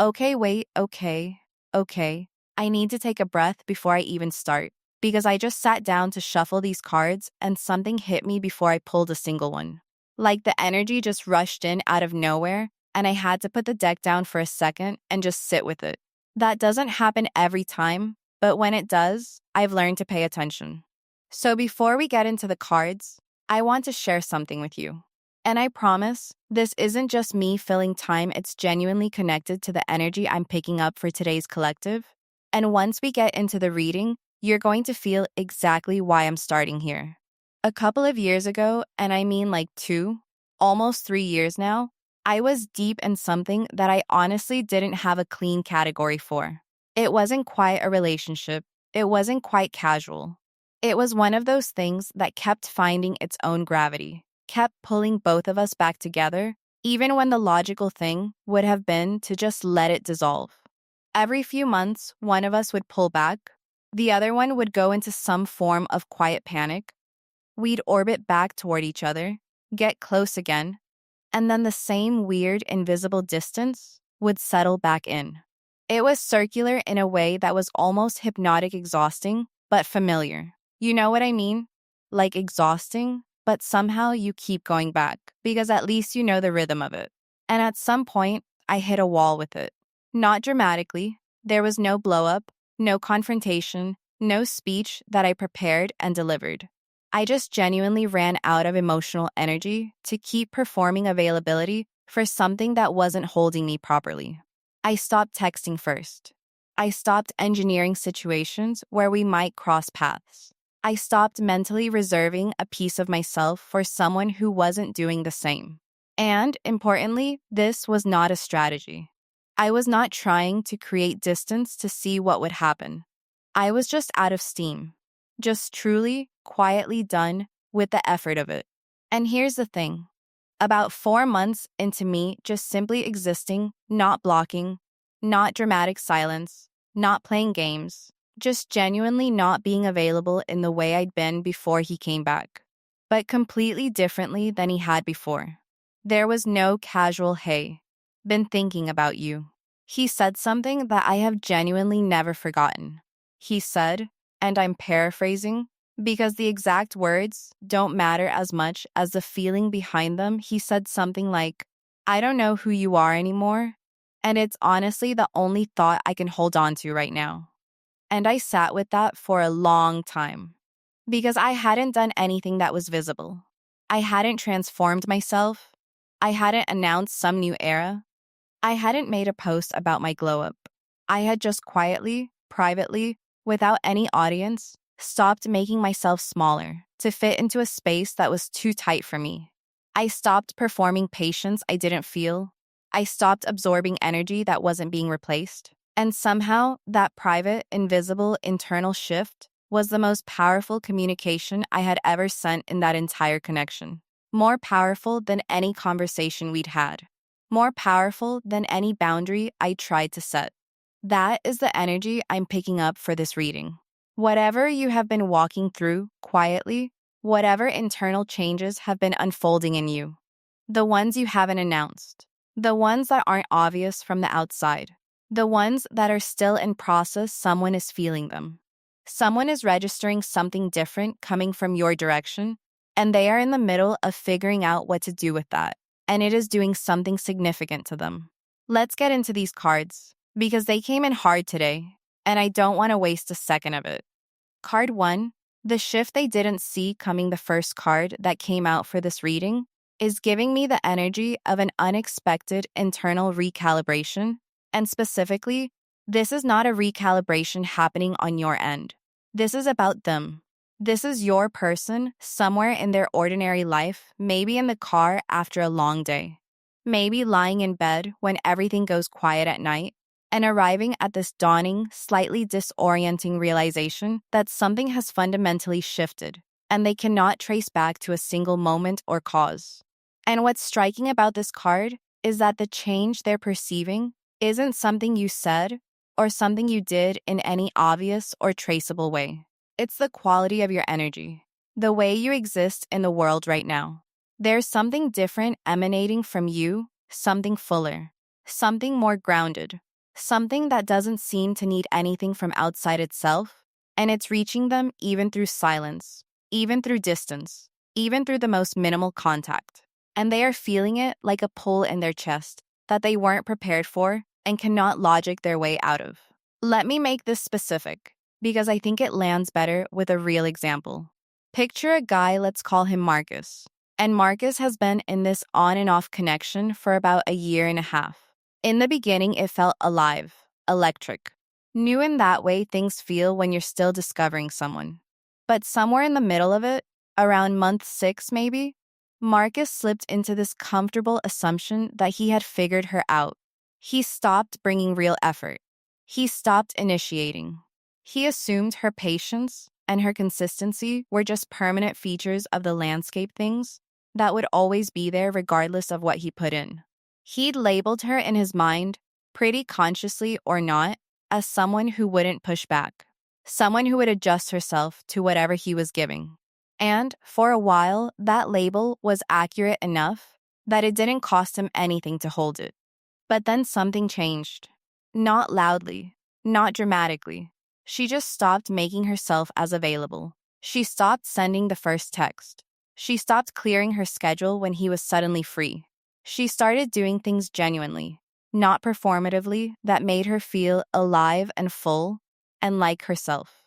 Okay, wait, okay. I need to take a breath before I even start, because I just sat down to shuffle these cards and something hit me before I pulled a single one. Like the energy just rushed in out of nowhere, and I had to put the deck down for a second and just sit with it. That doesn't happen every time, but when it does, I've learned to pay attention. So before we get into the cards, I want to share something with you. And I promise, this isn't just me filling time, it's genuinely connected to the energy I'm picking up for today's collective. And once we get into the reading, you're going to feel exactly why I'm starting here. A couple of years ago, and I mean like 2, almost 3 years now, I was deep in something that I honestly didn't have a clean category for. It wasn't quite a relationship, it wasn't quite casual. It was one of those things that kept finding its own gravity, kept pulling both of us back together, even when the logical thing would have been to just let it dissolve. Every few months, one of us would pull back, the other one would go into some form of quiet panic. We'd orbit back toward each other, get close again, and then the same weird invisible distance would settle back in. It was circular in a way that was almost hypnotic exhausting, but familiar. You know what I mean? Like exhausting, but somehow you keep going back, because at least you know the rhythm of it. And at some point, I hit a wall with it. Not dramatically. There was no blow up, no confrontation, no speech that I prepared and delivered. I just genuinely ran out of emotional energy to keep performing availability for something that wasn't holding me properly. I stopped texting first. I stopped engineering situations where we might cross paths. I stopped mentally reserving a piece of myself for someone who wasn't doing the same. And, importantly, this was not a strategy. I was not trying to create distance to see what would happen. I was just out of steam. Just truly, quietly done with the effort of it. And here's the thing. About 4 months into me just simply existing, not blocking, not dramatic silence, not playing games, just genuinely not being available in the way I'd been before he came back, but completely differently than he had before. There was no casual, hey, been thinking about you. He said something that I have genuinely never forgotten. He said, and I'm paraphrasing, because the exact words don't matter as much as the feeling behind them, he said something like, I don't know who you are anymore, and it's honestly the only thought I can hold on to right now. And I sat with that for a long time, because I hadn't done anything that was visible. I hadn't transformed myself. I hadn't announced some new era. I hadn't made a post about my glow up. I had just quietly, privately, without any audience, stopped making myself smaller to fit into a space that was too tight for me. I stopped performing patience I didn't feel. I stopped absorbing energy that wasn't being replaced. And somehow, that private, invisible, internal shift was the most powerful communication I had ever sent in that entire connection. More powerful than any conversation we'd had. More powerful than any boundary I tried to set. That is the energy I'm picking up for this reading. Whatever you have been walking through quietly, whatever internal changes have been unfolding in you, the ones you haven't announced, the ones that aren't obvious from the outside, the ones that are still in process, someone is feeling them. Someone is registering something different coming from your direction, and they are in the middle of figuring out what to do with that, and it is doing something significant to them. Let's get into these cards, because they came in hard today, and I don't want to waste a second of it. Card 1, the shift they didn't see coming, the first card that came out for this reading, is giving me the energy of an unexpected internal recalibration, and specifically, this is not a recalibration happening on your end. This is about them. This is your person somewhere in their ordinary life, maybe in the car after a long day, maybe lying in bed when everything goes quiet at night, and arriving at this dawning, slightly disorienting realization that something has fundamentally shifted, and they cannot trace back to a single moment or cause. And what's striking about this card is that the change they're perceiving isn't something you said or something you did in any obvious or traceable way. It's the quality of your energy, the way you exist in the world right now. There's something different emanating from you, something fuller, something more grounded, something that doesn't seem to need anything from outside itself, and it's reaching them even through silence, even through distance, even through the most minimal contact. And they are feeling it like a pull in their chest that they weren't prepared for and cannot logic their way out of. Let me make this specific, because I think it lands better with a real example. Picture a guy, let's call him Marcus. And Marcus has been in this on and off connection for about a year and a half. In the beginning, it felt alive, electric, new in that way things feel when you're still discovering someone. But somewhere in the middle of it, around month 6 maybe, Marcus slipped into this comfortable assumption that he had figured her out. He stopped bringing real effort. He stopped initiating. He assumed her patience and her consistency were just permanent features of the landscape things that would always be there regardless of what he put in. He'd labeled her in his mind, pretty consciously or not, as someone who wouldn't push back, someone who would adjust herself to whatever he was giving. And, for a while, that label was accurate enough that it didn't cost him anything to hold it. But then something changed. Not loudly, not dramatically. She just stopped making herself as available. She stopped sending the first text. She stopped clearing her schedule when he was suddenly free. She started doing things genuinely, not performatively, that made her feel alive and full and like herself.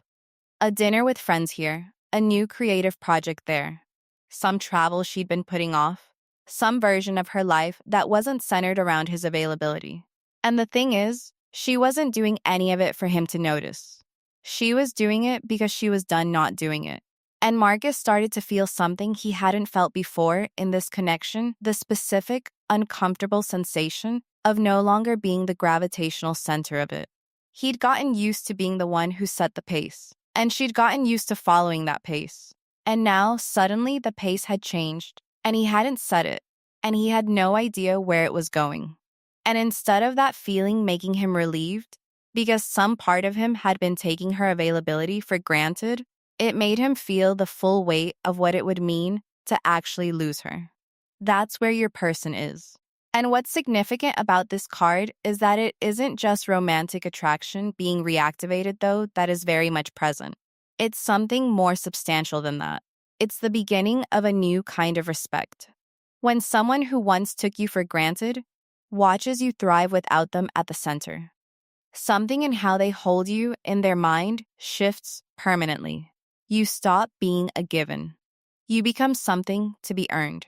A dinner with friends here, a new creative project there, some travel she'd been putting off, some version of her life that wasn't centered around his availability. And the thing is, she wasn't doing any of it for him to notice. She was doing it because she was done not doing it. And Marcus started to feel something he hadn't felt before in this connection, the specific, uncomfortable sensation of no longer being the gravitational center of it. He'd gotten used to being the one who set the pace, and she'd gotten used to following that pace. And now, suddenly, the pace had changed, and he hadn't set it, and he had no idea where it was going. And instead of that feeling making him relieved, because some part of him had been taking her availability for granted, it made him feel the full weight of what it would mean to actually lose her. That's where your person is. And what's significant about this card is that it isn't just romantic attraction being reactivated, though, that is very much present. It's something more substantial than that. It's the beginning of a new kind of respect. When someone who once took you for granted watches you thrive without them at the center. Something in how they hold you in their mind shifts permanently. You stop being a given. You become something to be earned.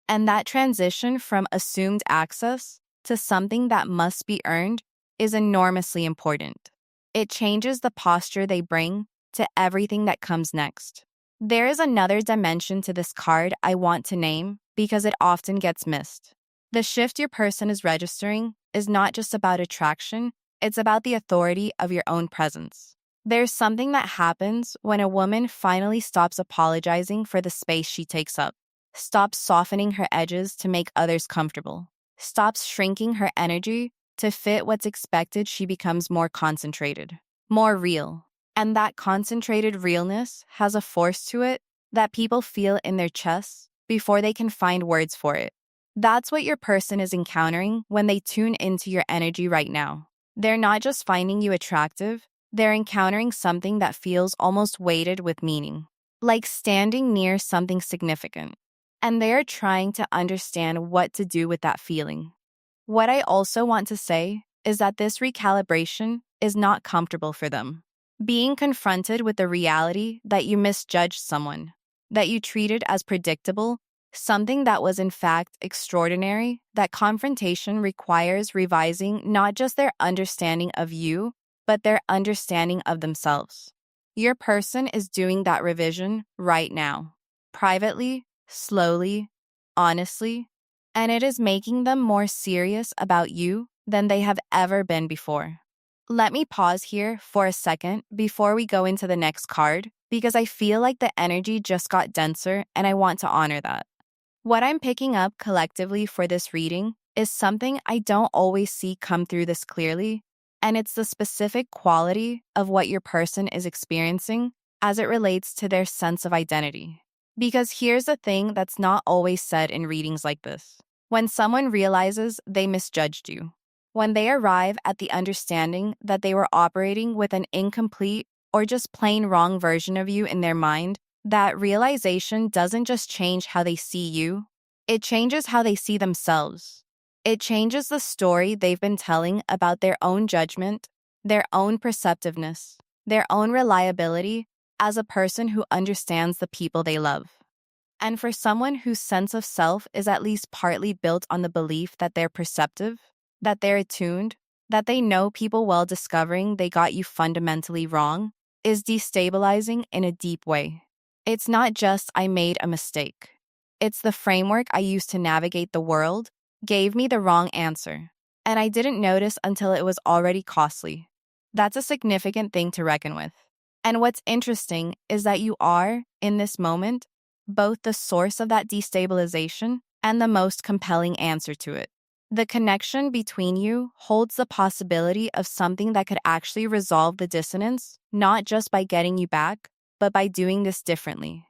And that transition from assumed access to something that must be earned is enormously important. It changes the posture they bring to everything that comes next. There is another dimension to this card I want to name because it often gets missed. The shift your person is registering is not just about attraction, it's about the authority of your own presence. There's something that happens when a woman finally stops apologizing for the space she takes up, stops softening her edges to make others comfortable, stops shrinking her energy to fit what's expected. She becomes more concentrated, more real. And that concentrated realness has a force to it that people feel in their chests before they can find words for it. That's what your person is encountering when they tune into your energy right now. They're not just finding you attractive, they're encountering something that feels almost weighted with meaning, like standing near something significant. And they're trying to understand what to do with that feeling. What I also want to say is that this recalibration is not comfortable for them. Being confronted with the reality that you misjudged someone, that you treated as predictable, something that was in fact extraordinary, that confrontation requires revising not just their understanding of you, but their understanding of themselves. Your person is doing that revision right now, privately, slowly, honestly, and it is making them more serious about you than they have ever been before. Let me pause here for a second before we go into the next card, because I feel like the energy just got denser and I want to honor that. What I'm picking up collectively for this reading is something I don't always see come through this clearly, and it's the specific quality of what your person is experiencing as it relates to their sense of identity. Because here's the thing that's not always said in readings like this. When someone realizes they misjudged you, When they arrive at the understanding that they were operating with an incomplete or just plain wrong version of you in their mind, that realization doesn't just change how they see you, it changes how they see themselves. It changes the story they've been telling about their own judgment, their own perceptiveness, their own reliability as a person who understands the people they love. And for someone whose sense of self is at least partly built on the belief that they're perceptive, that they're attuned, that they know people well, discovering they got you fundamentally wrong is destabilizing in a deep way. It's not just I made a mistake. It's the framework I used to navigate the world gave me the wrong answer, and I didn't notice until it was already costly. That's a significant thing to reckon with. And what's interesting is that you are, in this moment, both the source of that destabilization and the most compelling answer to it. The connection between you holds the possibility of something that could actually resolve the dissonance, not just by getting you back, but by doing this differently.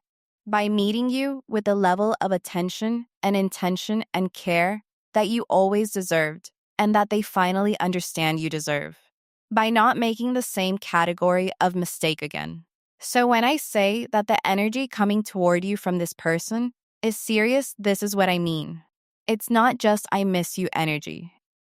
By meeting you with the level of attention and intention and care that you always deserved and that they finally understand you deserve. By not making the same category of mistake again. So when I say that the energy coming toward you from this person is serious, this is what I mean. It's not just I miss you energy.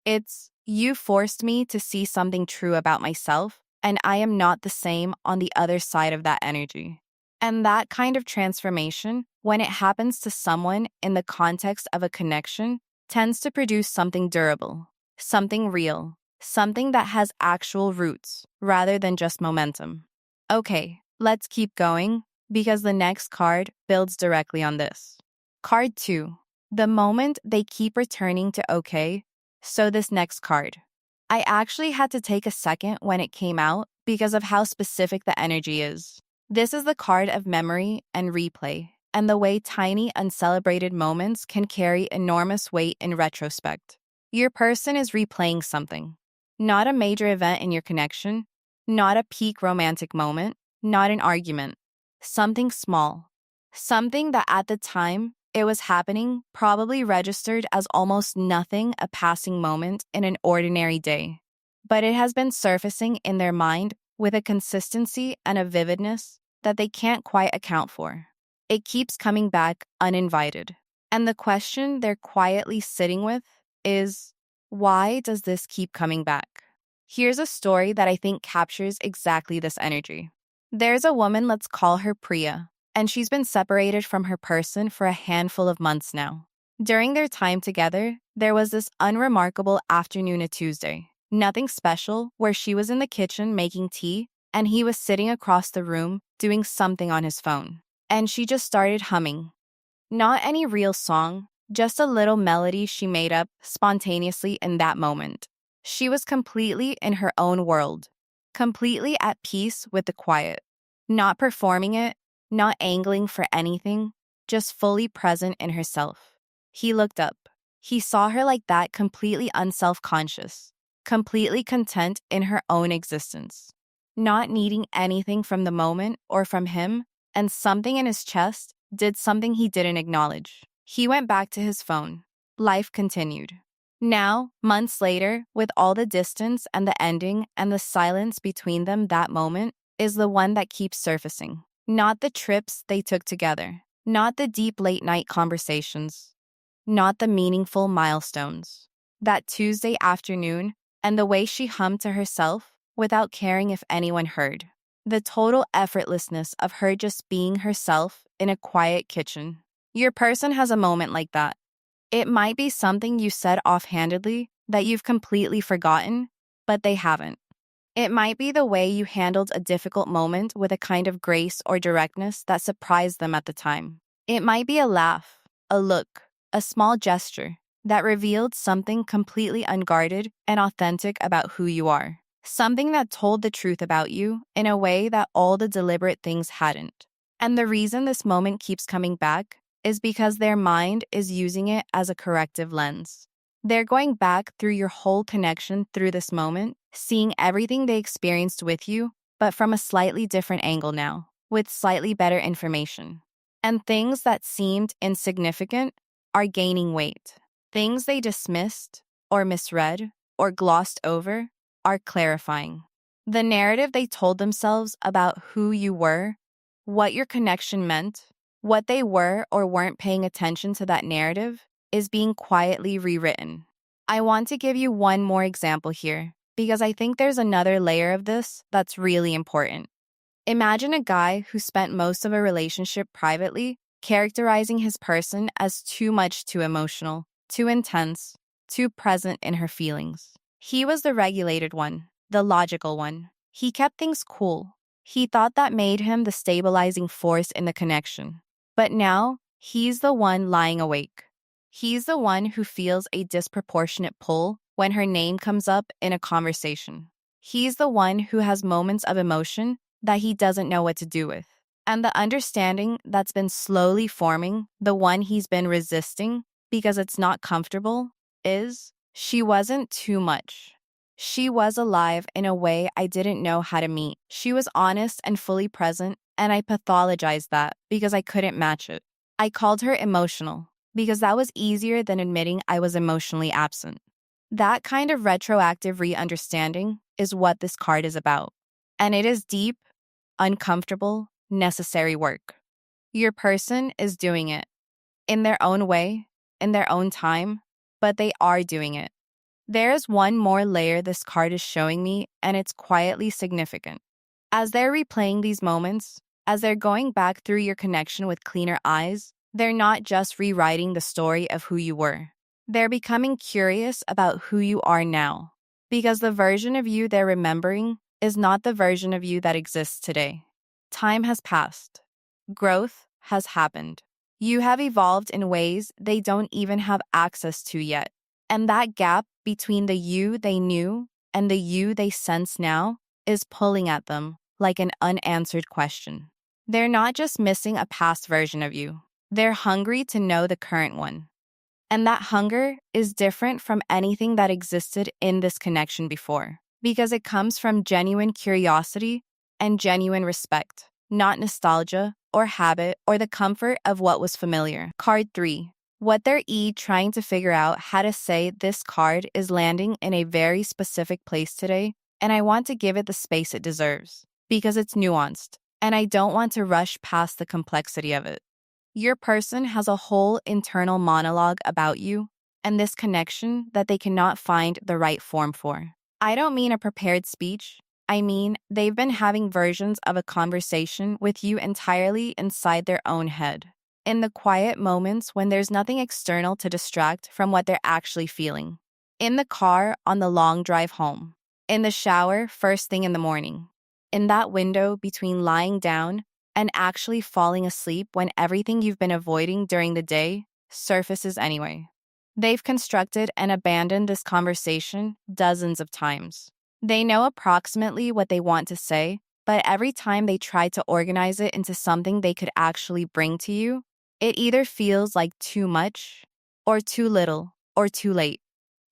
It's you forced me to see something true about myself, and I am not the same on the other side of that energy. And that kind of transformation, when it happens to someone in the context of a connection, tends to produce something durable, something real, something that has actual roots rather than just momentum. Okay, let's keep going because the next card builds directly on this. Card 2. The moment they keep returning to okay, so this next card. I actually had to take a second when it came out because of how specific the energy is. This is the card of memory and replay, and the way tiny, uncelebrated moments can carry enormous weight in retrospect. Your person is replaying something. Not a major event in your connection, not a peak romantic moment, not an argument. Something small. Something that at the time it was happening probably registered as almost nothing, a passing moment in an ordinary day. But it has been surfacing in their mind with a consistency and a vividness that they can't quite account for. It keeps coming back uninvited. And the question they're quietly sitting with is, why does this keep coming back? Here's a story that I think captures exactly this energy. There's a woman, let's call her Priya, and she's been separated from her person for a handful of months now. During their time together, there was this unremarkable afternoon, a Tuesday. Nothing special, where she was in the kitchen making tea, and he was sitting across the room doing something on his phone. And she just started humming. Not any real song, just a little melody she made up spontaneously in that moment. She was completely in her own world, completely at peace with the quiet, not performing it, not angling for anything, just fully present in herself. He looked up. He saw her like that, completely unself-conscious, completely content in her own existence, not needing anything from the moment or from him, and something in his chest did something he didn't acknowledge. He went back to his phone. Life continued. Now, months later, with all the distance and the ending and the silence between them, that moment is the one that keeps surfacing. Not the trips they took together, not the deep late-night conversations, not the meaningful milestones. That Tuesday afternoon and the way she hummed to herself without caring if anyone heard. The total effortlessness of her just being herself in a quiet kitchen. Your person has a moment like that. It might be something you said offhandedly that you've completely forgotten, but they haven't. It might be the way you handled a difficult moment with a kind of grace or directness that surprised them at the time. It might be a laugh, a look, a small gesture that revealed something completely unguarded and authentic about who you are. Something that told the truth about you in a way that all the deliberate things hadn't. And the reason this moment keeps coming back is because their mind is using it as a corrective lens. They're going back through your whole connection through this moment, seeing everything they experienced with you, but from a slightly different angle now, with slightly better information. And things that seemed insignificant are gaining weight. Things they dismissed or misread or glossed over are clarifying. The narrative they told themselves about who you were, what your connection meant, what they were or weren't paying attention to that narrative, is being quietly rewritten. I want to give you one more example here because I think there's another layer of this that's really important. Imagine a guy who spent most of a relationship privately, characterizing his person as too much too emotional, too intense, too present in her feelings. He was the regulated one, the logical one. He kept things cool. He thought that made him the stabilizing force in the connection. But now, he's the one lying awake. He's the one who feels a disproportionate pull when her name comes up in a conversation. He's the one who has moments of emotion that he doesn't know what to do with. And the understanding that's been slowly forming, the one he's been resisting because it's not comfortable, is she wasn't too much. She was alive in a way I didn't know how to meet. She was honest and fully present, and I pathologized that because I couldn't match it. I called her emotional because that was easier than admitting I was emotionally absent. That kind of retroactive re-understanding is what this card is about. And it is deep, uncomfortable, necessary work. Your person is doing it in their own way, in their own time, but they are doing it. There is one more layer this card is showing me, and it's quietly significant. As they're replaying these moments, as they're going back through your connection with cleaner eyes, they're not just rewriting the story of who you were. They're becoming curious about who you are now. Because the version of you they're remembering is not the version of you that exists today. Time has passed. Growth has happened. You have evolved in ways they don't even have access to yet. And that gap between the you they knew and the you they sense now is pulling at them like an unanswered question. They're not just missing a past version of you. They're hungry to know the current one. And that hunger is different from anything that existed in this connection before, because it comes from genuine curiosity and genuine respect, not nostalgia or habit or the comfort of what was familiar. Card 3. What they're trying to figure out how to say this card is landing in a very specific place today, and I want to give it the space it deserves, because it's nuanced, and I don't want to rush past the complexity of it. Your person has a whole internal monologue about you and this connection that they cannot find the right form for. I don't mean a prepared speech. I mean, they've been having versions of a conversation with you entirely inside their own head. In the quiet moments when there's nothing external to distract from what they're actually feeling. In the car on the long drive home. In the shower first thing in the morning. In that window between lying down and actually falling asleep when everything you've been avoiding during the day surfaces anyway. They've constructed and abandoned this conversation dozens of times. They know approximately what they want to say, but every time they try to organize it into something they could actually bring to you, it either feels like too much, or too little, or too late,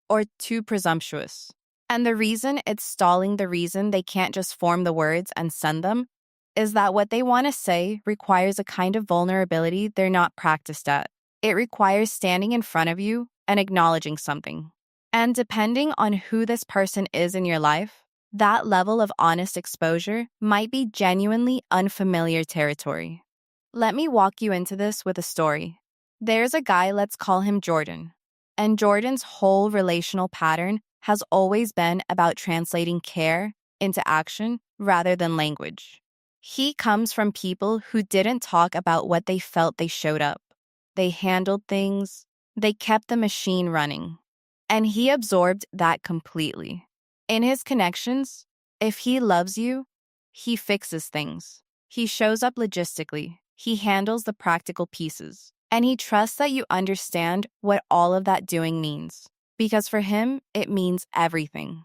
or too presumptuous. And the reason it's stalling, the reason they can't just form the words and send them, is that what they want to say requires a kind of vulnerability they're not practiced at. It requires standing in front of you and acknowledging something. And depending on who this person is in your life, that level of honest exposure might be genuinely unfamiliar territory. Let me walk you into this with a story. There's a guy, let's call him Jordan. And Jordan's whole relational pattern has always been about translating care into action rather than language. He comes from people who didn't talk about what they felt, they showed up. They handled things. They kept the machine running. And he absorbed that completely. In his connections, if he loves you, he fixes things. He shows up logistically. He handles the practical pieces. And he trusts that you understand what all of that doing means. Because for him, it means everything.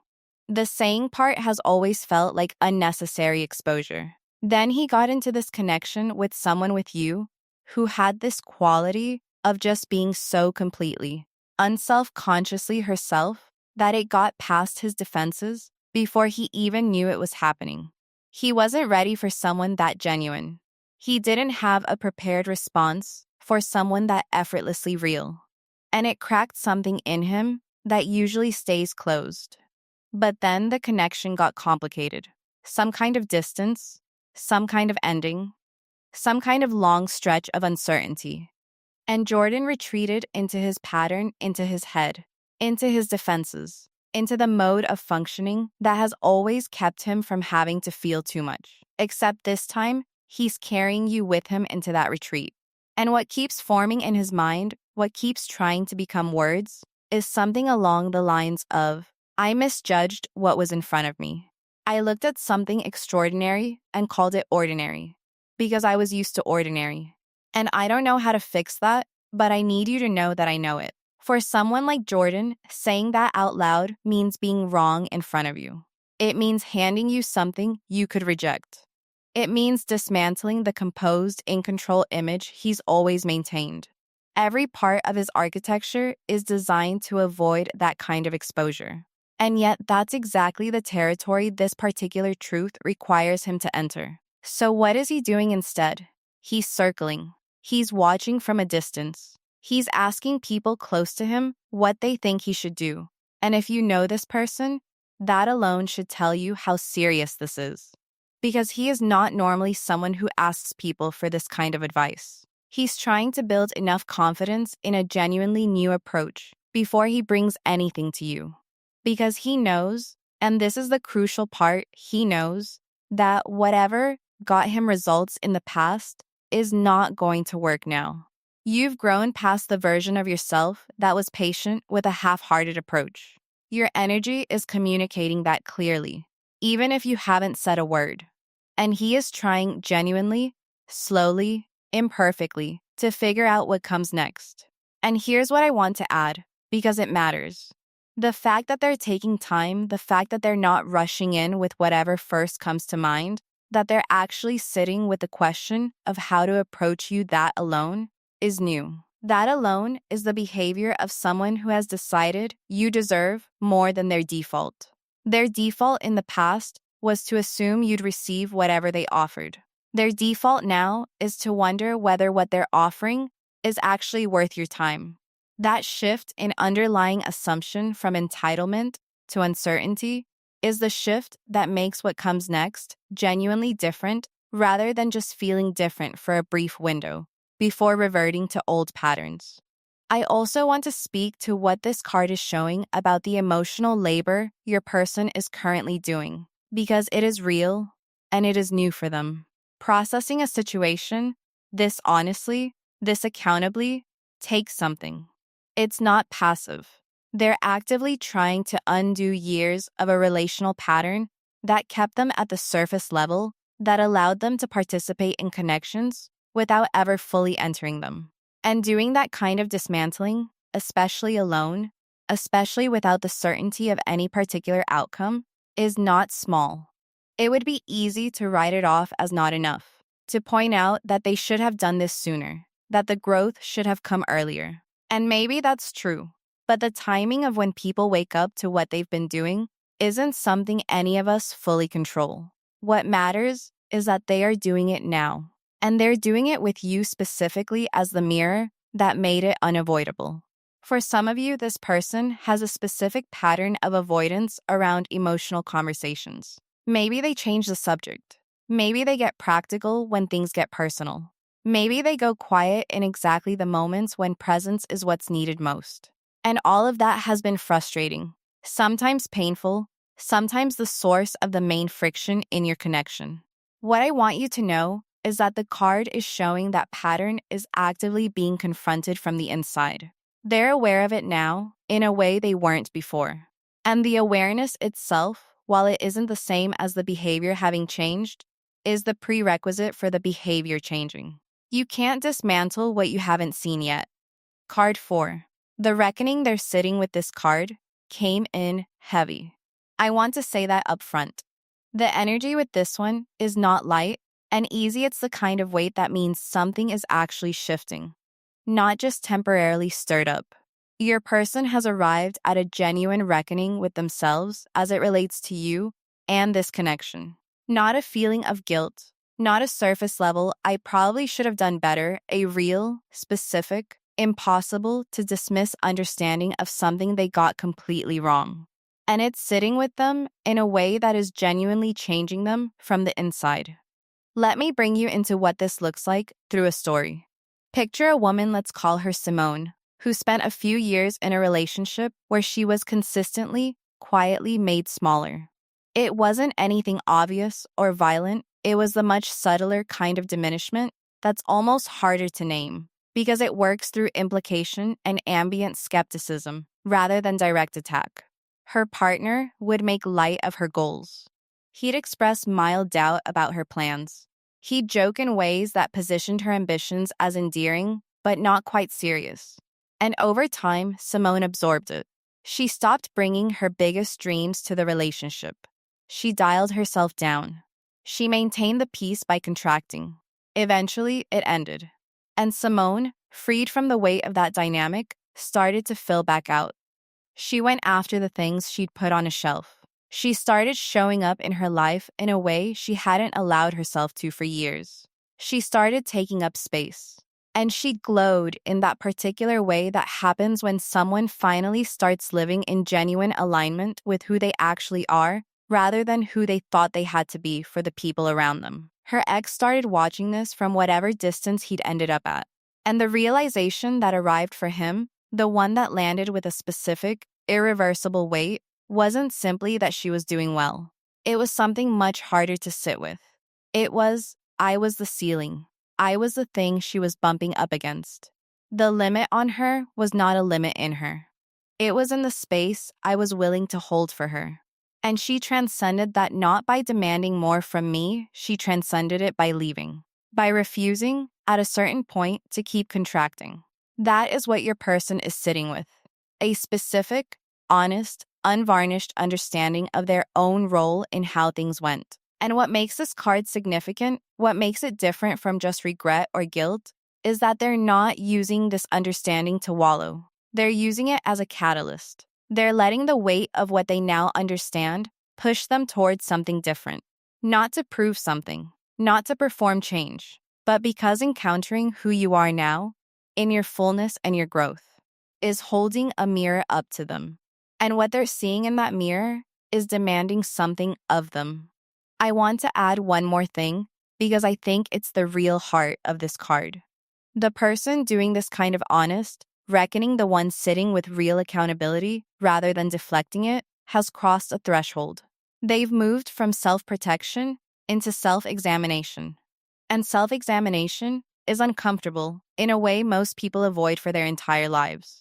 The saying part has always felt like unnecessary exposure. Then he got into this connection with someone with you who had this quality of just being so completely, unself-consciously herself, that it got past his defenses before he even knew it was happening. He wasn't ready for someone that genuine. He didn't have a prepared response for someone that effortlessly real. And it cracked something in him that usually stays closed. But then the connection got complicated. Some kind of distance, some kind of ending, some kind of long stretch of uncertainty. And Jordan retreated into his pattern, into his head, into his defenses, into the mode of functioning that has always kept him from having to feel too much. Except this time, he's carrying you with him into that retreat. And what keeps forming in his mind, what keeps trying to become words, is something along the lines of, I misjudged what was in front of me. I looked at something extraordinary and called it ordinary, because I was used to ordinary. And I don't know how to fix that, but I need you to know that I know it. For someone like Jordan, saying that out loud means being wrong in front of you. It means handing you something you could reject. It means dismantling the composed, in control image he's always maintained. Every part of his architecture is designed to avoid that kind of exposure. And yet, that's exactly the territory this particular truth requires him to enter. So, what is he doing instead? He's circling. He's watching from a distance. He's asking people close to him what they think he should do. And if you know this person, that alone should tell you how serious this is. Because he is not normally someone who asks people for this kind of advice. He's trying to build enough confidence in a genuinely new approach before he brings anything to you. Because he knows, and this is the crucial part, he knows that whatever got him results in the past is not going to work now. You've grown past the version of yourself that was patient with a half-hearted approach. Your energy is communicating that clearly, even if you haven't said a word. And he is trying genuinely, slowly, imperfectly, to figure out what comes next. And here's what I want to add, because it matters. The fact that they're taking time, the fact that they're not rushing in with whatever first comes to mind, that they're actually sitting with the question of how to approach you, that alone is new. That alone is the behavior of someone who has decided you deserve more than their default. Their default in the past was to assume you'd receive whatever they offered. Their default now is to wonder whether what they're offering is actually worth your time. That shift in underlying assumption from entitlement to uncertainty is the shift that makes what comes next genuinely different rather than just feeling different for a brief window before reverting to old patterns. I also want to speak to what this card is showing about the emotional labor your person is currently doing, because it is real and it is new for them. Processing a situation this honestly, this accountably, takes something. It's not passive. They're actively trying to undo years of a relational pattern that kept them at the surface level, that allowed them to participate in connections without ever fully entering them. And doing that kind of dismantling, especially alone, especially without the certainty of any particular outcome, is not small. It would be easy to write it off as not enough, to point out that they should have done this sooner, that the growth should have come earlier. And maybe that's true, but the timing of when people wake up to what they've been doing isn't something any of us fully control. What matters is that they are doing it now, and they're doing it with you specifically as the mirror that made it unavoidable. For some of you, this person has a specific pattern of avoidance around emotional conversations. Maybe they change the subject. Maybe they get practical when things get personal. Maybe they go quiet in exactly the moments when presence is what's needed most. And all of that has been frustrating, sometimes painful, sometimes the source of the main friction in your connection. What I want you to know is that the card is showing that pattern is actively being confronted from the inside. They're aware of it now in a way they weren't before. And the awareness itself, while it isn't the same as the behavior having changed, is the prerequisite for the behavior changing. You can't dismantle what you haven't seen yet. Card 4. The reckoning they're sitting with this card came in heavy. I want to say that up front. The energy with this one is not light and easy. It's the kind of weight that means something is actually shifting, not just temporarily stirred up. Your person has arrived at a genuine reckoning with themselves as it relates to you and this connection. Not a feeling of guilt, not a surface level, I probably should have done better, a real, specific, impossible to dismiss understanding of something they got completely wrong. And it's sitting with them in a way that is genuinely changing them from the inside. Let me bring you into what this looks like through a story. Picture a woman, let's call her Simone, who spent a few years in a relationship where she was consistently, quietly made smaller. It wasn't anything obvious or violent, it was the much subtler kind of diminishment that's almost harder to name because it works through implication and ambient skepticism rather than direct attack. Her partner would make light of her goals. He'd express mild doubt about her plans. He'd joke in ways that positioned her ambitions as endearing, but not quite serious. And over time, Simone absorbed it. She stopped bringing her biggest dreams to the relationship. She dialed herself down. She maintained the peace by contracting. Eventually, it ended. And Simone, freed from the weight of that dynamic, started to fill back out. She went after the things she'd put on a shelf. She started showing up in her life in a way she hadn't allowed herself to for years. She started taking up space. And she glowed in that particular way that happens when someone finally starts living in genuine alignment with who they actually are, rather than who they thought they had to be for the people around them. Her ex started watching this from whatever distance he'd ended up at. And the realization that arrived for him, the one that landed with a specific, irreversible weight, wasn't simply that she was doing well. It was something much harder to sit with. It was, I was the ceiling. I was the thing she was bumping up against. The limit on her was not a limit in her. It was in the space I was willing to hold for her. And she transcended that not by demanding more from me, she transcended it by leaving. By refusing, at a certain point, to keep contracting. That is what your person is sitting with. A specific, honest, unvarnished understanding of their own role in how things went. And what makes this card significant, what makes it different from just regret or guilt, is that they're not using this understanding to wallow. They're using it as a catalyst. They're letting the weight of what they now understand push them towards something different. Not to prove something, not to perform change, but because encountering who you are now, in your fullness and your growth, is holding a mirror up to them. And what they're seeing in that mirror is demanding something of them. I want to add one more thing because I think it's the real heart of this card. The person doing this kind of honest, reckoning the one sitting with real accountability rather than deflecting it, has crossed a threshold. They've moved from self-protection into self-examination. And self-examination is uncomfortable in a way most people avoid for their entire lives.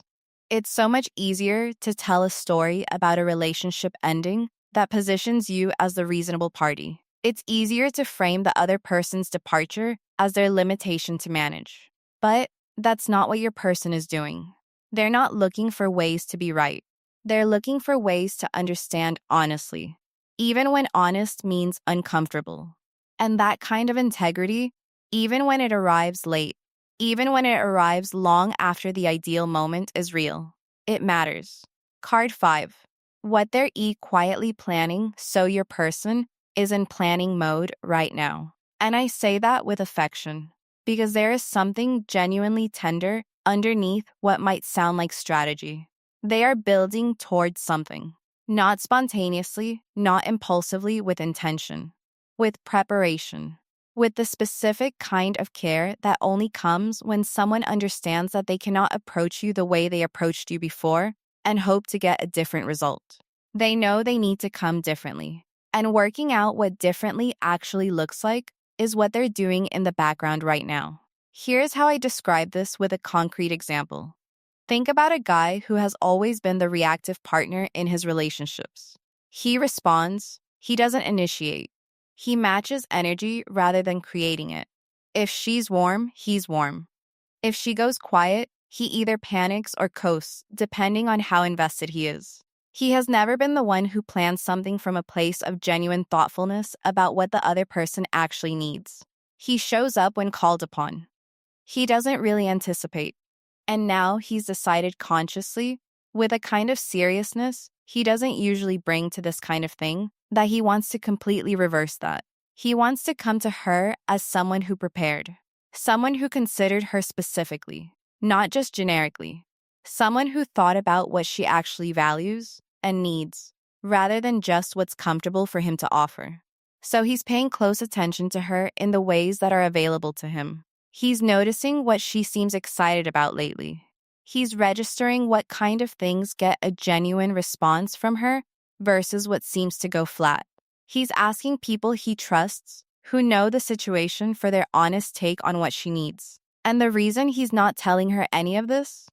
It's so much easier to tell a story about a relationship ending that positions you as the reasonable party. It's easier to frame the other person's departure as their limitation to manage. But that's not what your person is doing. They're not looking for ways to be right. They're looking for ways to understand honestly, even when honest means uncomfortable. And that kind of integrity, even when it arrives late, even when it arrives long after the ideal moment is real, it matters. Card 5. What they're quietly planning, so your person is in planning mode right now. And I say that with affection, because there is something genuinely tender underneath what might sound like strategy. They are building towards something, not spontaneously, not impulsively, with intention, with preparation, with the specific kind of care that only comes when someone understands that they cannot approach you the way they approached you before and hope to get a different result. They know they need to come differently, and working out what differently actually looks like is what they're doing in the background right now. Here's how I describe this with a concrete example. Think about a guy who has always been the reactive partner in his relationships. He responds, he doesn't initiate. He matches energy rather than creating it. If she's warm, he's warm. If she goes quiet, he either panics or coasts, depending on how invested he is. He has never been the one who plans something from a place of genuine thoughtfulness about what the other person actually needs. He shows up when called upon. He doesn't really anticipate. And now he's decided consciously, with a kind of seriousness he doesn't usually bring to this kind of thing, that he wants to completely reverse that. He wants to come to her as someone who prepared, someone who considered her specifically, not just generically. Someone who thought about what she actually values and needs, rather than just what's comfortable for him to offer. So he's paying close attention to her in the ways that are available to him. He's noticing what she seems excited about lately. He's registering what kind of things get a genuine response from her versus what seems to go flat. He's asking people he trusts, who know the situation, for their honest take on what she needs. And the reason he's not telling her any of this?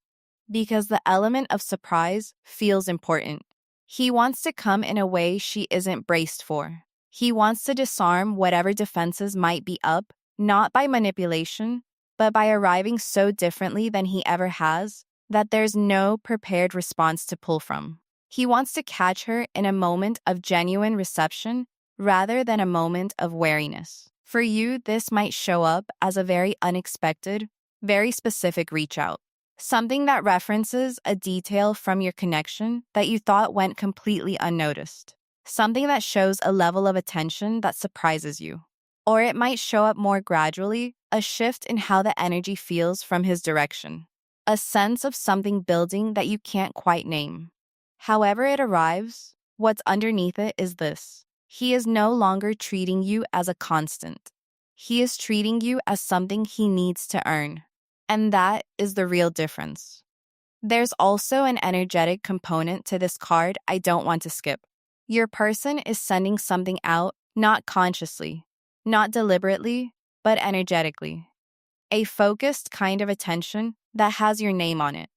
Because the element of surprise feels important. He wants to come in a way she isn't braced for. He wants to disarm whatever defenses might be up, not by manipulation, but by arriving so differently than he ever has that there's no prepared response to pull from. He wants to catch her in a moment of genuine reception rather than a moment of wariness. For you, this might show up as a very unexpected, very specific reach out. Something that references a detail from your connection that you thought went completely unnoticed. Something that shows a level of attention that surprises you. Or it might show up more gradually, a shift in how the energy feels from his direction. A sense of something building that you can't quite name. However it arrives, what's underneath it is this. He is no longer treating you as a constant. He is treating you as something he needs to earn. And that is the real difference. There's also an energetic component to this card I don't want to skip. Your person is sending something out, not consciously, not deliberately, but energetically. A focused kind of attention that has your name on it.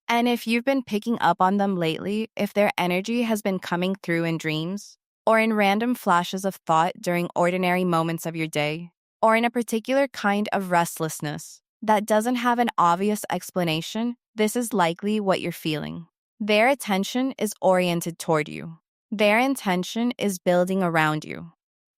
And if you've been picking up on them lately, if their energy has been coming through in dreams, or in random flashes of thought during ordinary moments of your day, or in a particular kind of restlessness that doesn't have an obvious explanation, this is likely what you're feeling. Their attention is oriented toward you. Their intention is building around you.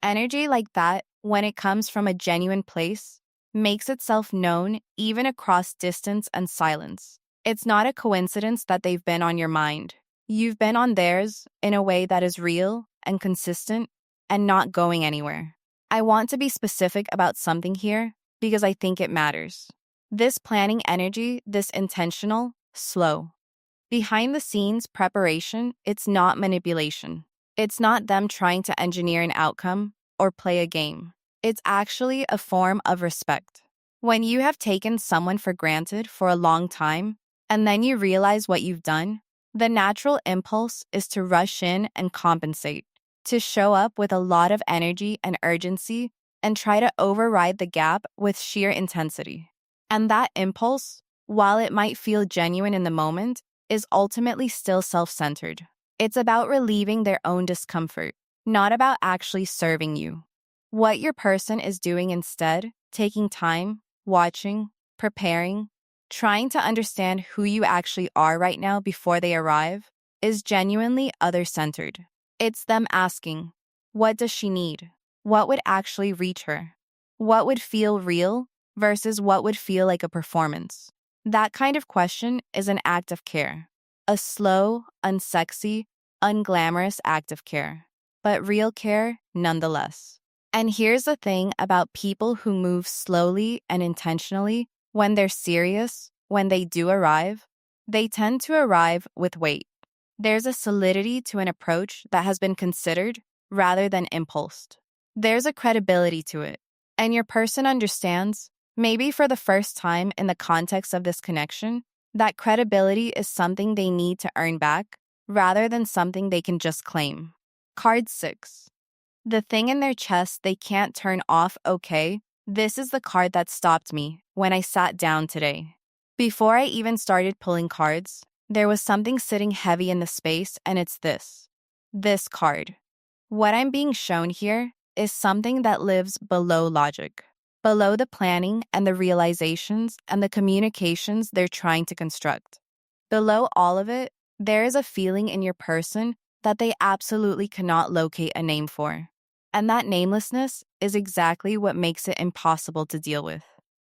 Energy like that, when it comes from a genuine place, makes itself known even across distance and silence. It's not a coincidence that they've been on your mind. You've been on theirs in a way that is real and consistent and not going anywhere. I want to be specific about something here because I think it matters. This planning energy, this intentional, slow. Behind the scenes preparation, it's not manipulation. It's not them trying to engineer an outcome or play a game. It's actually a form of respect. When you have taken someone for granted for a long time, and then you realize what you've done, the natural impulse is to rush in and compensate, to show up with a lot of energy and urgency and try to override the gap with sheer intensity. And that impulse, while it might feel genuine in the moment, is ultimately still self-centered. It's about relieving their own discomfort, not about actually serving you. What your person is doing instead, taking time, watching, preparing, trying to understand who you actually are right now before they arrive, is genuinely other-centered. It's them asking, what does she need? What would actually reach her? What would feel real versus what would feel like a performance? That kind of question is an act of care. A slow, unsexy, unglamorous act of care. But real care nonetheless. And here's the thing about people who move slowly and intentionally. When they're serious, when they do arrive, they tend to arrive with weight. There's a solidity to an approach that has been considered rather than impulsed. There's a credibility to it. And your person understands, maybe for the first time in the context of this connection, that credibility is something they need to earn back rather than something they can just claim. Card 6. The thing in their chest they can't turn off. Okay, this is the card that stopped me when I sat down today. Before I even started pulling cards, there was something sitting heavy in the space, and it's this. This card. What I'm being shown here is something that lives below logic, below the planning and the realizations and the communications they're trying to construct. Below all of it, there is a feeling in your person that they absolutely cannot locate a name for. And that namelessness is exactly what makes it impossible to deal with.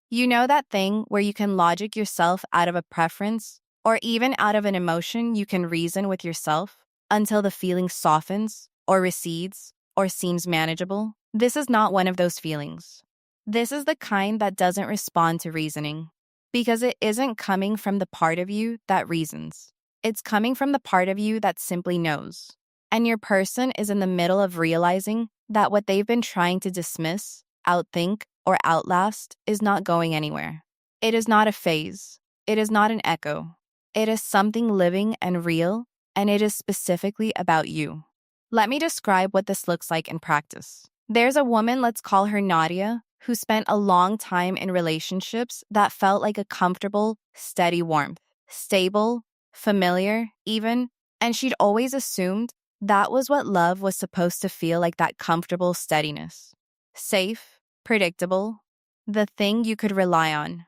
You know that thing where you can logic yourself out of a preference, or even out of an emotion you can reason with yourself until the feeling softens, or recedes, or seems manageable? This is not one of those feelings. This is the kind that doesn't respond to reasoning. Because it isn't coming from the part of you that reasons. It's coming from the part of you that simply knows. And your person is in the middle of realizing that what they've been trying to dismiss, outthink, or outlast is not going anywhere. It is not a phase. It is not an echo. It is something living and real, and it is specifically about you. Let me describe what this looks like in practice. There's a woman, let's call her Nadia, who spent a long time in relationships that felt like a comfortable, steady warmth, stable, familiar, even, and she'd always assumed that was what love was supposed to feel like, that comfortable steadiness. Safe, predictable, the thing you could rely on.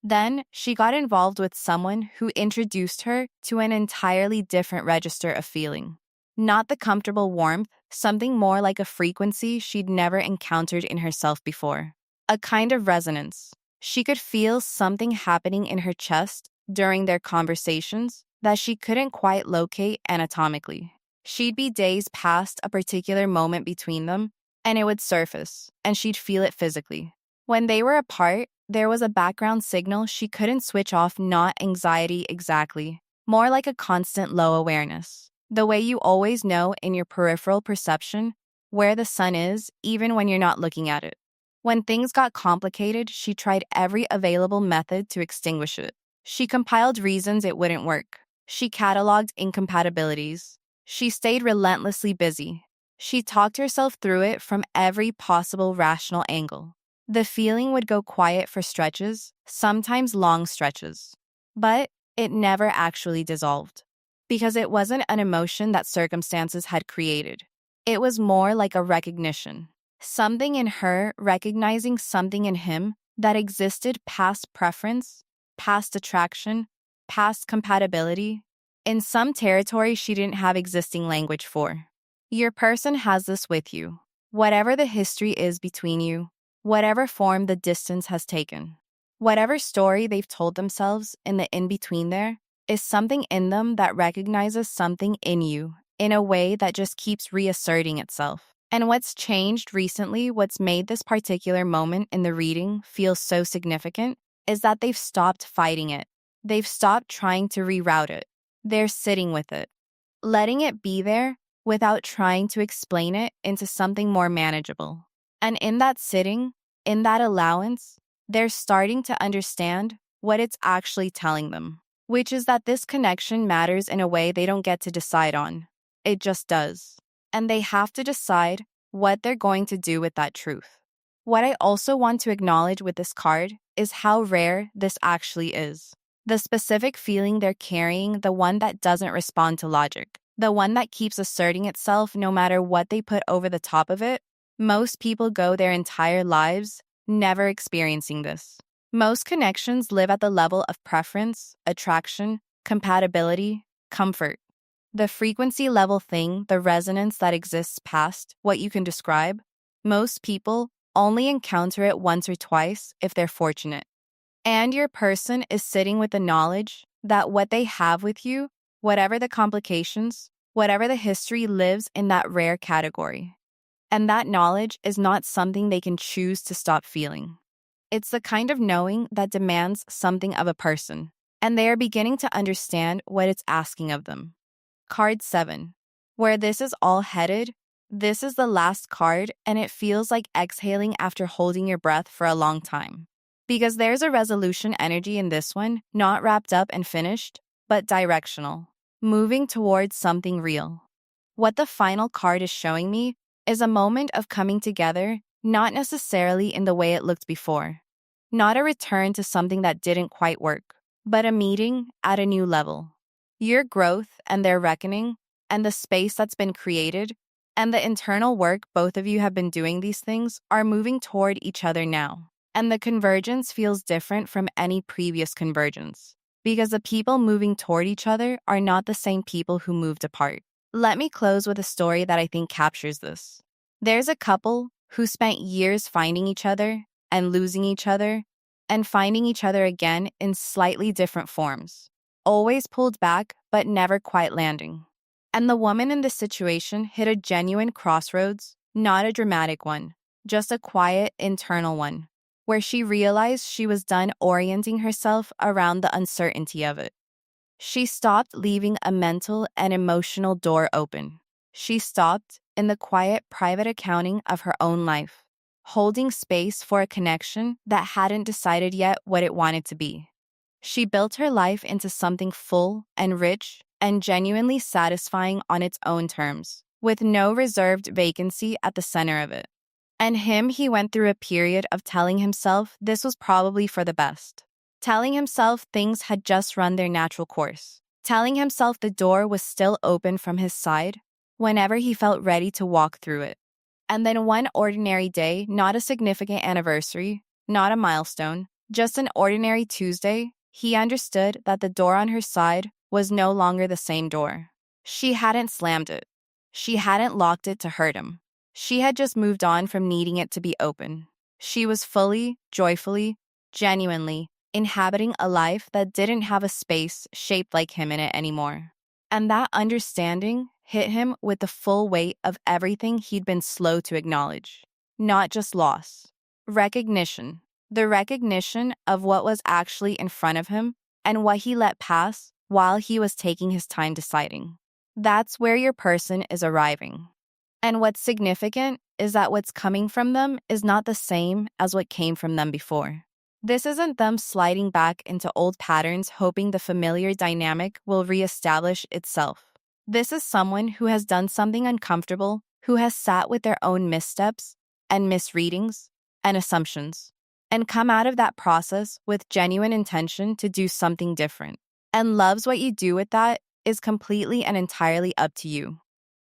Then she got involved with someone who introduced her to an entirely different register of feeling. Not the comfortable warmth, something more like a frequency she'd never encountered in herself before. A kind of resonance. She could feel something happening in her chest during their conversations that she couldn't quite locate anatomically. She'd be days past a particular moment between them, and it would surface, and she'd feel it physically. When they were apart, there was a background signal she couldn't switch off, not anxiety exactly, more like a constant low awareness. The way you always know in your peripheral perception where the sun is, even when you're not looking at it. When things got complicated, she tried every available method to extinguish it. She compiled reasons it wouldn't work. She cataloged incompatibilities. She stayed relentlessly busy. She talked herself through it from every possible rational angle. The feeling would go quiet for stretches, sometimes long stretches. But it never actually dissolved. Because it wasn't an emotion that circumstances had created. It was more like a recognition. Something in her recognizing something in him that existed past preference, past attraction, past compatibility, in some territory she didn't have existing language for. Your person has this with you. Whatever the history is between you, whatever form the distance has taken, whatever story they've told themselves in the in-between there, is something in them that recognizes something in you in a way that just keeps reasserting itself. And what's changed recently, what's made this particular moment in the reading feel so significant, is that they've stopped fighting it. They've stopped trying to reroute it. They're sitting with it, letting it be there without trying to explain it into something more manageable. And in that sitting, in that allowance, they're starting to understand what it's actually telling them, which is that this connection matters in a way they don't get to decide on. It just does. And they have to decide what they're going to do with that truth. What I also want to acknowledge with this card is how rare this actually is. The specific feeling they're carrying, the one that doesn't respond to logic, the one that keeps asserting itself no matter what they put over the top of it. Most people go their entire lives never experiencing this. Most connections live at the level of preference, attraction, compatibility, comfort. The frequency level thing, the resonance that exists past what you can describe, most people only encounter it once or twice if they're fortunate. And your person is sitting with the knowledge that what they have with you, whatever the complications, whatever the history, lives in that rare category. And that knowledge is not something they can choose to stop feeling. It's the kind of knowing that demands something of a person, and they are beginning to understand what it's asking of them. Card 7. Where this is all headed, this is the last card, and it feels like exhaling after holding your breath for a long time. Because there's a resolution energy in this one, not wrapped up and finished, but directional, moving towards something real. What the final card is showing me is a moment of coming together, not necessarily in the way it looked before. Not a return to something that didn't quite work, but a meeting at a new level. Your growth and their reckoning, and the space that's been created, and the internal work both of you have been doing, these things are moving toward each other now. And the convergence feels different from any previous convergence, because the people moving toward each other are not the same people who moved apart. Let me close with a story that I think captures this. There's a couple who spent years finding each other and losing each other and finding each other again in slightly different forms, always pulled back but never quite landing. And the woman in this situation hit a genuine crossroads, not a dramatic one, just a quiet internal one. where she realized she was done orienting herself around the uncertainty of it. She stopped leaving a mental and emotional door open. She stopped in the quiet, private accounting of her own life, holding space for a connection that hadn't decided yet what it wanted to be. She built her life into something full and rich and genuinely satisfying on its own terms, with no reserved vacancy at the center of it. And he went through a period of telling himself this was probably for the best. Telling himself things had just run their natural course. Telling himself the door was still open from his side whenever he felt ready to walk through it. And then one ordinary day, not a significant anniversary, not a milestone, just an ordinary Tuesday, he understood that the door on her side was no longer the same door. She hadn't slammed it. She hadn't locked it to hurt him. She had just moved on from needing it to be open. She was fully, joyfully, genuinely inhabiting a life that didn't have a space shaped like him in it anymore. And that understanding hit him with the full weight of everything he'd been slow to acknowledge. Not just loss. Recognition. The recognition of what was actually in front of him and what he let pass while he was taking his time deciding. That's where your person is arriving. And what's significant is that what's coming from them is not the same as what came from them before. This isn't them sliding back into old patterns hoping the familiar dynamic will reestablish itself. This is someone who has done something uncomfortable, who has sat with their own missteps and misreadings and assumptions, and come out of that process with genuine intention to do something different, and loves what you do with that is completely and entirely up to you.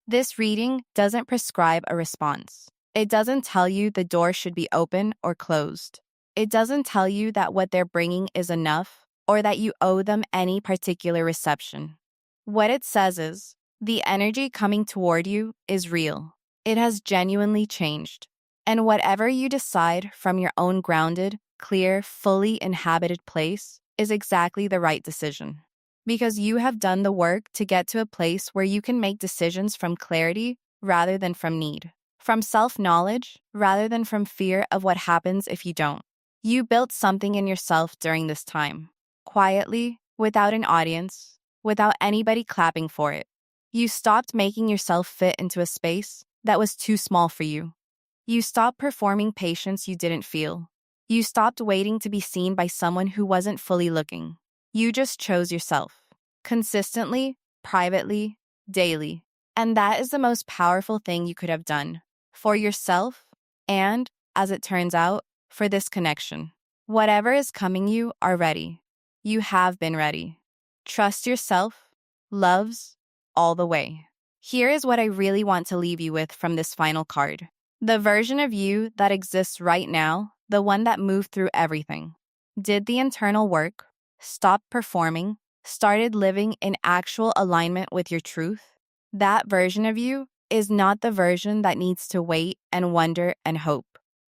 This reading doesn't prescribe a response. It doesn't tell you the door should be open or closed. It doesn't tell you that what they're bringing is enough or that you owe them any particular reception. What it says is, the energy coming toward you is real. It has genuinely changed. And whatever you decide from your own grounded, clear, fully inhabited place is exactly the right decision. Because you have done the work to get to a place where you can make decisions from clarity rather than from need, from self-knowledge rather than from fear of what happens if you don't. You built something in yourself during this time, quietly, without an audience, without anybody clapping for it. You stopped making yourself fit into a space that was too small for you. You stopped performing patience you didn't feel. You stopped waiting to be seen by someone who wasn't fully looking. You just chose yourself, consistently, privately, daily. And that is the most powerful thing you could have done for yourself and, as it turns out, for this connection. Whatever is coming you are ready. You have been ready. Trust yourself, loves, all the way. Here is what I really want to leave you with from this final card. The version of you that exists right now, the one that moved through everything, did the internal work, stopped performing, started living in actual alignment with your truth, that version of you is not the version that needs to wait and wonder and hope.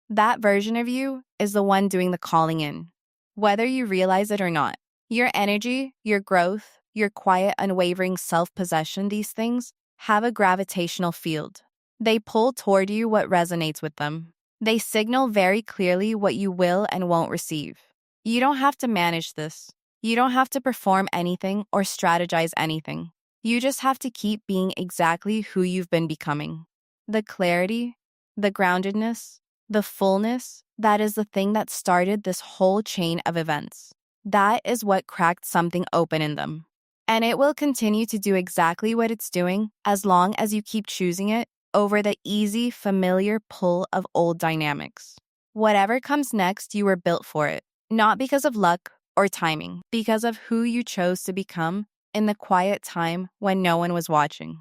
That version of you is the one doing the calling in, whether you realize it or not. Your energy, your growth, your quiet, unwavering self-possession, these things have a gravitational field. They pull toward you what resonates with them. They signal very clearly what you will and won't receive. You don't have to manage this. You don't have to perform anything or strategize anything. You just have to keep being exactly who you've been becoming. The clarity, the groundedness, the fullness, that is the thing that started this whole chain of events. That is what cracked something open in them. And it will continue to do exactly what it's doing as long as you keep choosing it over the easy, familiar pull of old dynamics. Whatever comes next, you were built for it, not because of luck or timing, because of who you chose to become in the quiet time when no one was watching.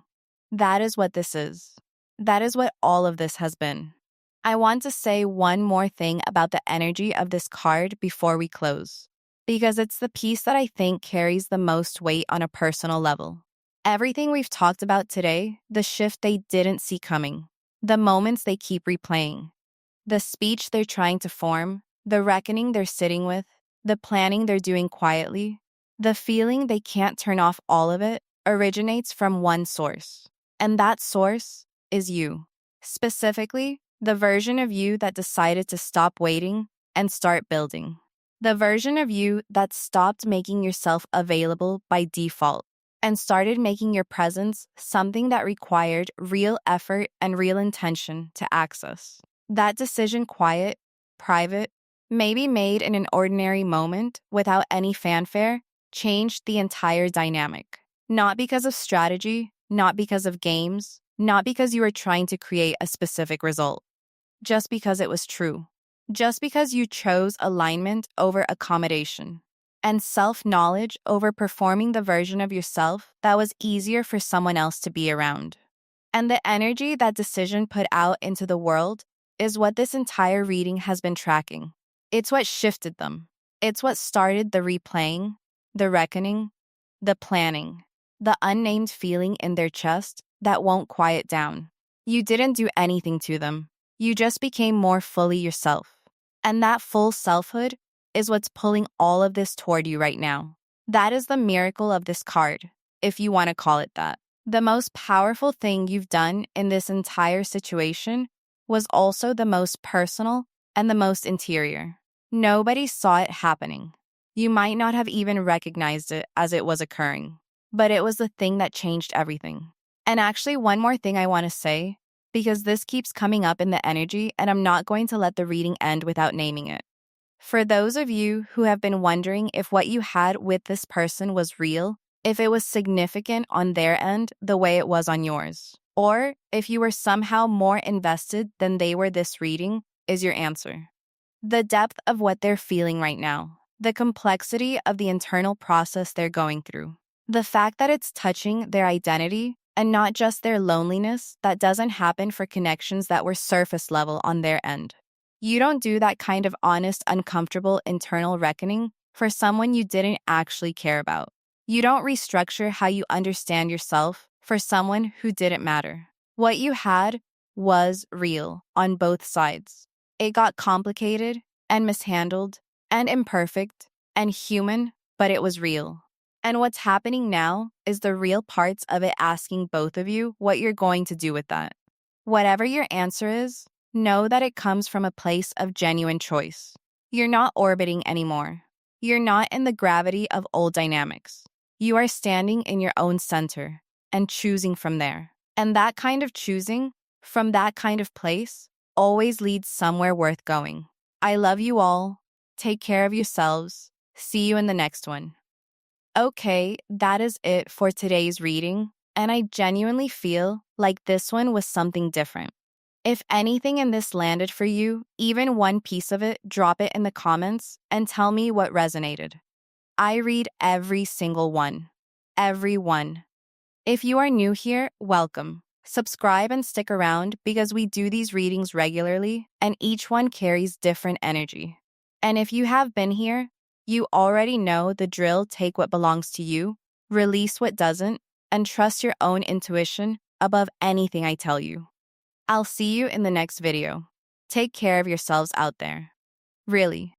That is what this is. That is what all of this has been. I want to say one more thing about the energy of this card before we close, because it's the piece that I think carries the most weight on a personal level. Everything we've talked about today, the shift they didn't see coming, the moments they keep replaying, the speech they're trying to form, the reckoning they're sitting with, the planning they're doing quietly, the feeling they can't turn off, all of it originates from one source. And that source is you. Specifically, the version of you that decided to stop waiting and start building. The version of you that stopped making yourself available by default and started making your presence something that required real effort and real intention to access. That decision, quiet, private, maybe made in an ordinary moment without any fanfare, changed the entire dynamic. Not because of strategy, not because of games, not because you were trying to create a specific result, just because it was true. Just because you chose alignment over accommodation and self-knowledge over performing the version of yourself that was easier for someone else to be around. And the energy that decision put out into the world is what this entire reading has been tracking. It's what shifted them. It's what started the replaying, the reckoning, the planning, the unnamed feeling in their chest that won't quiet down. You didn't do anything to them. You just became more fully yourself. And that full selfhood is what's pulling all of this toward you right now. That is the miracle of this card, if you want to call it that. The most powerful thing you've done in this entire situation was also the most personal and the most interior. Nobody saw it happening. You might not have even recognized it as it was occurring, but it was the thing that changed everything. And actually, one more thing I want to say, because this keeps coming up in the energy, and I'm not going to let the reading end without naming it. For those of you who have been wondering if what you had with this person was real, if it was significant on their end the way it was on yours, or if you were somehow more invested than they were, this reading is your answer. The depth of what they're feeling right now, the complexity of the internal process they're going through, the fact that it's touching their identity and not just their loneliness, that doesn't happen for connections that were surface level on their end. You don't do that kind of honest, uncomfortable internal reckoning for someone you didn't actually care about. You don't restructure how you understand yourself for someone who didn't matter. What you had was real on both sides. It got complicated and mishandled and imperfect and human, but it was real. And what's happening now is the real parts of it asking both of you what you're going to do with that. Whatever your answer is, know that it comes from a place of genuine choice. You're not orbiting anymore. You're not in the gravity of old dynamics. You are standing in your own center and choosing from there. And that kind of choosing, from that kind of place, always leads somewhere worth going. I love you all. Take care of yourselves. See you in the next one. Okay, that is it for today's reading, and I genuinely feel like this one was something different. If anything in this landed for you, even one piece of it, drop it in the comments and tell me what resonated. I read every single one. Every one. If you are new here, welcome. Subscribe and stick around because we do these readings regularly and each one carries different energy. And if you have been here, you already know the drill. Take what belongs to you, release what doesn't, and trust your own intuition above anything I tell you. I'll see you in the next video. Take care of yourselves out there. Really.